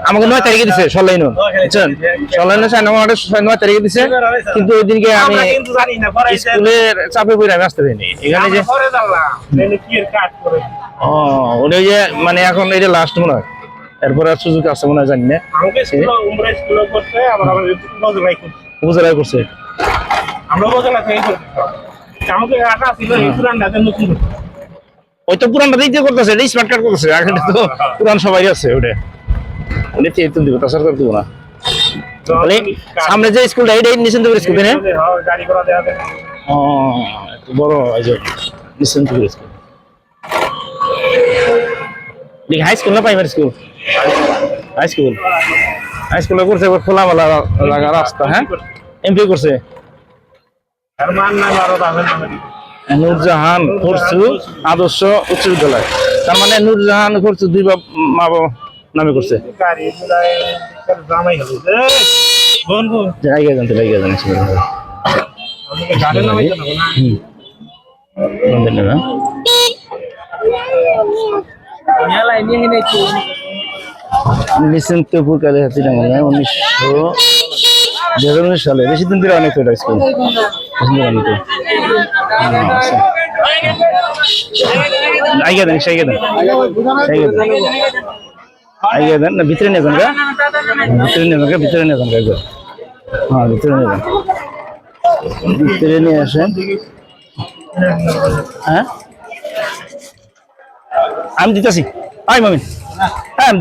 আমাকে 9 তারিখে দিছে সরলাইন বুঝছেন সরলাইন 9 তারিখে দিছে কিন্তু ওই দিনকে আমি স্কুলের চাপে পড়ে আমি আসতে পারিনি এখানে যে ও ওই যে মানে এখন এটা লাস্ট মনে হয় এরপর আর সুযোগ আছে মনে হয় জানি না উপজেলায় করছে ওই তো পুরানটা দিতে করতেছে স্মার্ট কার্ড করতেছে আগে তো পুরান সবাই আছে ওটা দিব তা সরকার দিব না সামনে যে স্কুলটা এটা নিশ্চিন্তপুর স্কুল তাই না ও বড় নিশ্চিন্তপুর স্কুল হাই স্কুল না প্রাইমারি স্কুল হাই স্কুলে করছে খোলামেলা জায়গা রাস্তা হ্যাঁ এমপি করছে নূরজাহান খরচু আদর্শ উচ্চ বিদ্যালয় তার মানে নূরজাহান খরচু দুই মা বাবা নামে করছে নিশ্চিন্তপুর কালীহাতি ডাঙ্গা 1919 সালে বেশি দিন ধরে অনেক স্কুল আইগা দেন না ভিতরে নিয়ে যান ভিতরে নিয়ে আসেন হ্যাঁ আমি দিতেছি আই মামি হ্যাঁ আমি